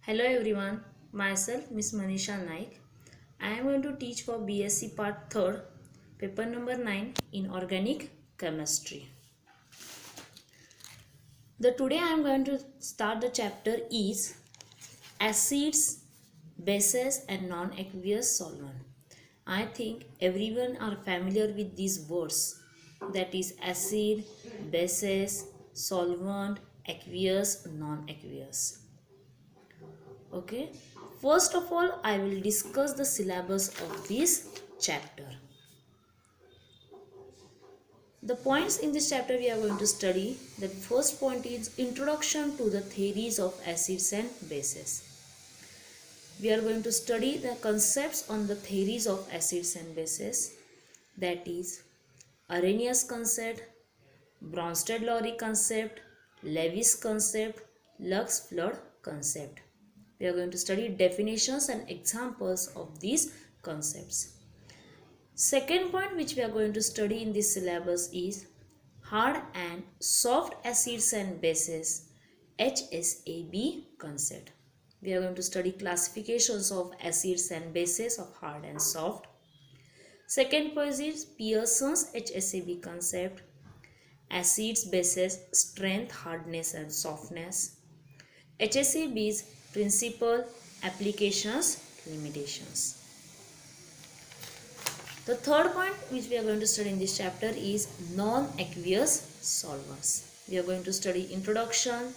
Hello everyone, myself Miss Manisha Naik. I am going to teach for BSc Part 3rd, paper number 9 in Organic Chemistry. Today I am going to start the chapter is Acids, Bases and Non-Aqueous Solvent. I think everyone are familiar with these words, that is acid, bases, solvent, aqueous, non-aqueous. Okay, first of all I will discuss the syllabus of this chapter. The points in this chapter we are going to study. The first point is introduction to the theories of acids and bases. We are going to study the concepts on the theories of acids and bases, that is Arrhenius concept, Bronsted-Lowry concept, Lewis concept, Lux-Flood concept. We are going to study definitions and examples of these concepts. Second point which we are going to study in this syllabus is hard and soft acids and bases, HSAB concept. We are going to study classifications of acids and bases of hard and soft. Second point is Pearson's HSAB concept, acids, bases, strength, hardness and softness. HSAB's principle, applications, limitations. The third point which we are going to study in this chapter is non-aqueous solvents. We are going to study introduction,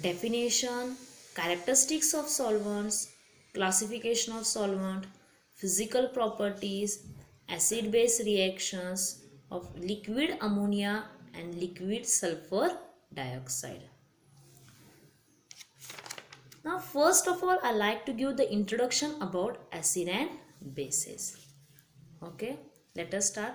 definition, characteristics of solvents, classification of solvent, physical properties, acid-base reactions of liquid ammonia and liquid sulfur dioxide. Now first of all I like to give the introduction about acid and bases. Okay, let us start.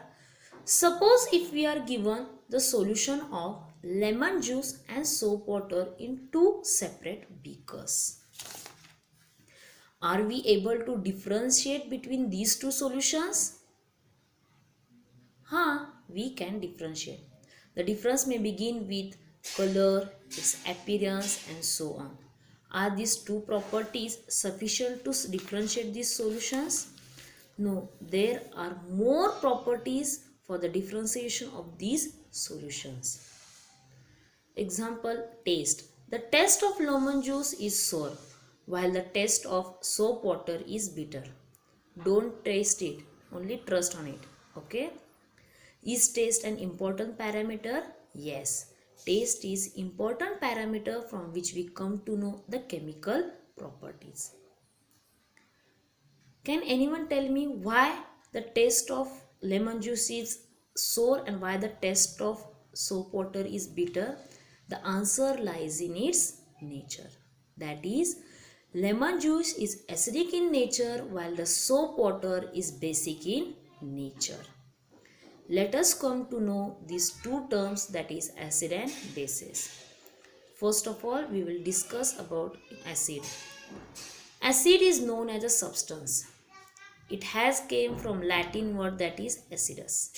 Suppose if we are given the solution of lemon juice and soap water in two separate beakers. Are we able to differentiate between these two solutions? We can differentiate. The difference may begin with color, its appearance and so on. Are these two properties sufficient to differentiate these solutions? No, there are more properties for the differentiation of these solutions. Example, taste. The taste of lemon juice is sour, while the taste of soap water is bitter. Don't taste it, only trust on it. Okay? Is taste an important parameter? Yes. Taste is important parameter from which we come to know the chemical properties. Can anyone tell me why the taste of lemon juice is sour and why the taste of soap water is bitter? The answer lies in its nature. That is, lemon juice is acidic in nature while the soap water is basic in nature. Let us come to know these two terms, that is acid and bases. First of all, we will discuss about acid. Acid is known as a substance. It has came from Latin word that is acidus.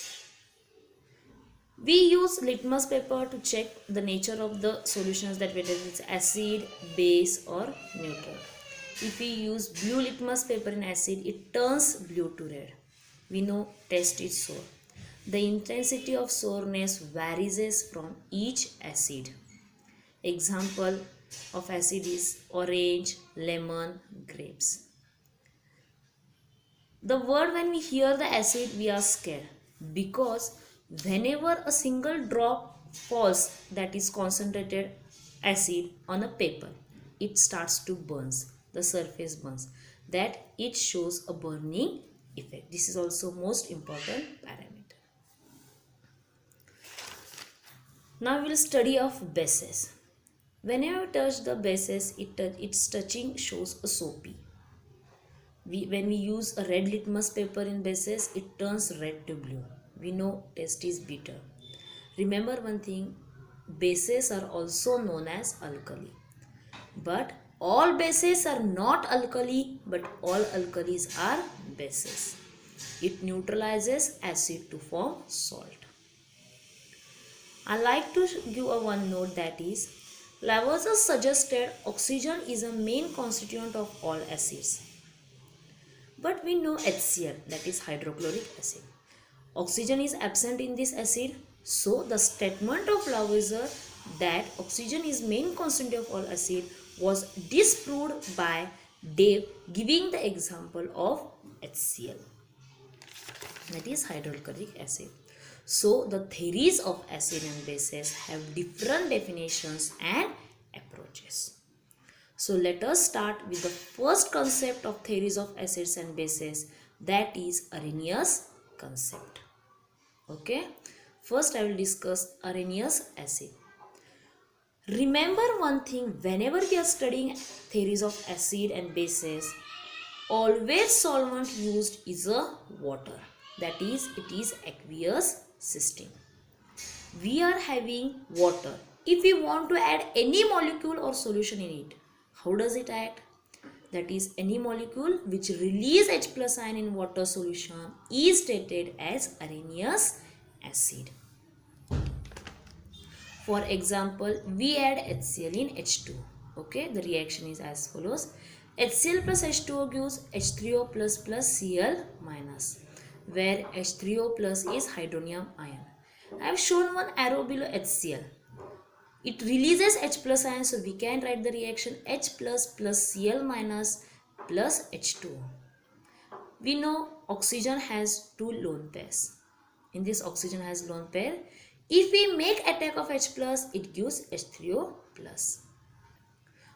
We use litmus paper to check the nature of the solutions, that whether it's acid, base or neutral. If we use blue litmus paper in acid, it turns blue to red. We know taste is sour. The intensity of sourness varies from each acid. Example of acid is orange, lemon, grapes. The word when we hear the acid, we are scared because whenever a single drop falls, that is concentrated acid on a paper, it starts to burn. The surface burns. That it shows a burning effect. This is also most important parameter. Now we will study of bases. Whenever you touch the bases, its touching shows a soapy. When we use a red litmus paper in bases, it turns red to blue. We know taste is bitter. Remember one thing, bases are also known as alkali. But all bases are not alkali, but all alkalis are bases. It neutralizes acid to form salt. I like to give a one note, that is Lavoisier suggested oxygen is a main constituent of all acids. But we know HCl, that is hydrochloric acid. Oxygen is absent in this acid. So the statement of Lavoisier that oxygen is main constituent of all acid was disproved by Dave, giving the example of HCl, that is hydrochloric acid. So the theories of acid and bases have different definitions and approaches. So let us start with the first concept of theories of acids and bases, that is Arrhenius concept. Okay, first I will discuss Arrhenius acid. Remember one thing, whenever we are studying theories of acid and bases, always solvent used is a water, that is it is aqueous system. We are having water. If we want to add any molecule or solution in it, how does it act? That is, any molecule which release H plus ion in water solution is stated as Arrhenius acid. For example, we add HCl in H2. Okay, the reaction is as follows. HCl plus H2O gives H3O plus Cl minus, where H3O plus is hydronium ion. I have shown one arrow below HCl. It releases H plus ion, so we can write the reaction H plus Cl minus plus H2O. We know oxygen has two lone pairs. In this oxygen has lone pair. If we make attack of H plus, it gives H3O plus.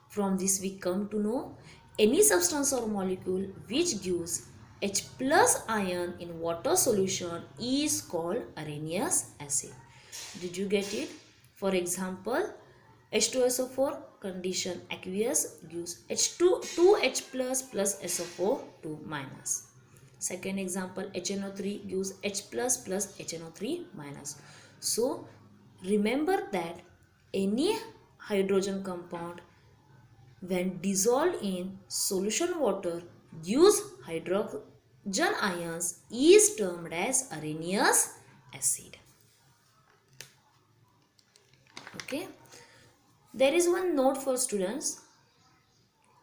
From this we come to know any substance or molecule which gives H plus ion in water solution is called Arrhenius acid. Did you get it? For example, H2SO4 condition aqueous gives H2H plus SO4 2 minus. Second example, HNO3 gives H plus HNO3 minus. So remember that any hydrogen compound when dissolved in solution water gives hydrogen ions is termed as Arrhenius acid. Okay, there is one note for students.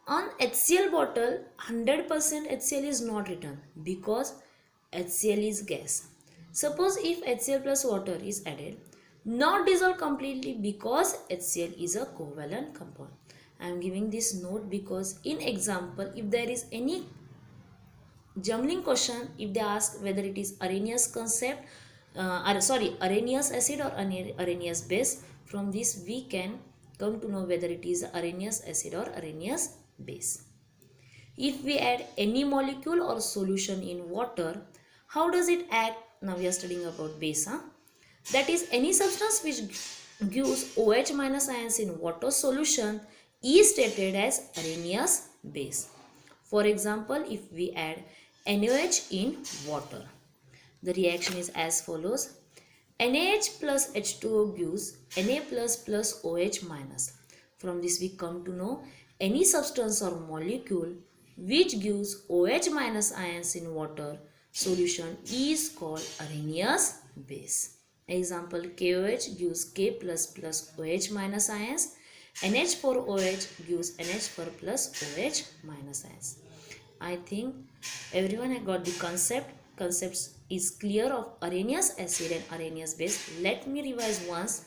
On HCl bottle, 100% HCl is not written because HCl is gas. Suppose if HCl plus water is added, not dissolved completely because HCl is a covalent compound. I am giving this note because in example, if there is any jumbling question, if they ask whether it is Arrhenius concept, Arrhenius acid or Arrhenius base, from this we can come to know whether it is Arrhenius acid or Arrhenius base. If we add any molecule or solution in water, how does it act? Now we are studying about base. That is, any substance which gives OH minus ions in water solution is stated as Arrhenius base. For example, if we add NaOH in water, the reaction is as follows. NaH plus H2O gives Na plus OH minus. From this we come to know any substance or molecule which gives OH minus ions in water solution is called Arrhenius base. Example, KOH gives K plus OH minus ions. NH4OH gives NH4 plus OH minus ions. I think everyone has got the concepts is clear of Arrhenius acid and Arrhenius base. Let me revise once.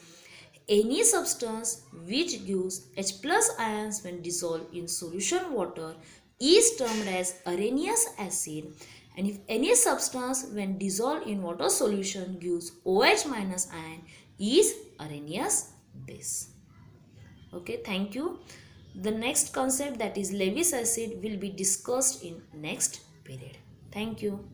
Any substance which gives H plus ions when dissolved in solution water is termed as Arrhenius acid, and if any substance when dissolved in water solution gives OH minus ion is Arrhenius base. Okay, thank you. The next concept, that is Lewis acid, will be discussed in next period. Thank you.